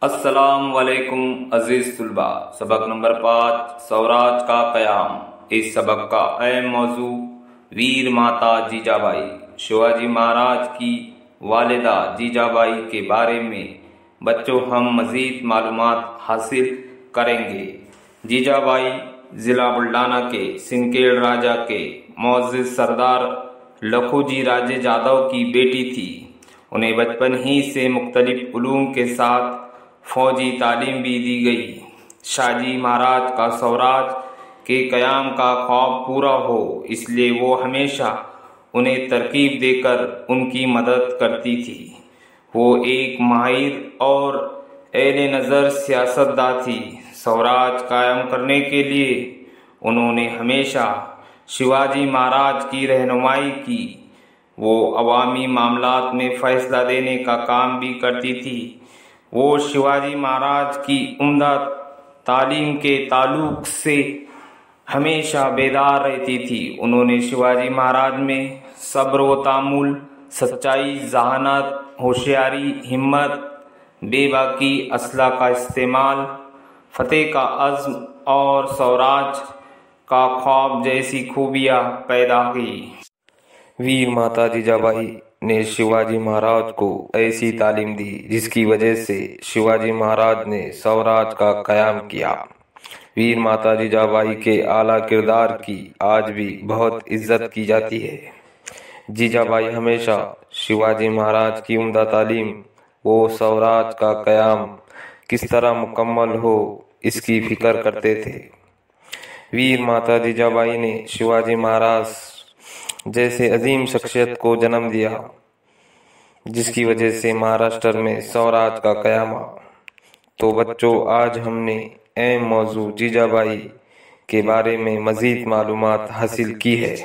अस्सलाम वालेकुम अजीज तुलबा। सबक नंबर 5 स्वराज का कयाम। इस सबक का अहम मौजू वीर माता जीजाबाई, शिवाजी महाराज की वालिदा जीजाबाई के बारे में बच्चों हम मजीद मालूमात हासिल करेंगे। जीजाबाई जिला बुल्ढाना के सिंकेड़ राजा के मोअज़्ज़िज़ सरदार लखोजी राजे जादव की बेटी थी। उन्हें बचपन ही से मुख्तलिफ उलूम के साथ फौजी तालीम भी दी गई। शाहजी महाराज का स्वराज के कयाम का ख्वाब पूरा हो, इसलिए वो हमेशा उन्हें तरकीब देकर उनकी मदद करती थी। वो एक माहिर और एले नज़र सियासतदान थी। स्वराज कायम करने के लिए उन्होंने हमेशा शिवाजी महाराज की रहनुमाई की। वो अवामी मामलात में फैसला देने का काम भी करती थी। वो शिवाजी महाराज की उम्दा तालीम के ताल्लुक से हमेशा बेदार रहती थी। उन्होंने शिवाजी महाराज में सब्र व तामुल, सच्चाई, जहानत, होशियारी, हिम्मत, बेबाकी, असला का इस्तेमाल, फतेह का अज़्म और स्वराज का ख्वाब जैसी खूबियाँ पैदा की। वीर माता जीजाबाई ने शिवाजी महाराज को ऐसी तालीम दी जिसकी वजह से शिवाजी महाराज ने स्वराज का कयाम किया। वीर माता जीजाबाई के आला किरदार की आज भी बहुत इज्जत की जाती है। जीजाबाई हमेशा शिवाजी महाराज की उम्दा तालीम वो स्वराज का कयाम किस तरह मुकम्मल हो इसकी फिक्र करते थे। वीर माता जीजाबाई ने शिवाजी महाराज जैसे अजीम शख्सियत को जन्म दिया जिसकी वजह से महाराष्ट्र में स्वराज का कयाम। तो बच्चों, आज हमने अहम मौजू जीजाबाई के बारे में मजीद मालूमात हासिल की है।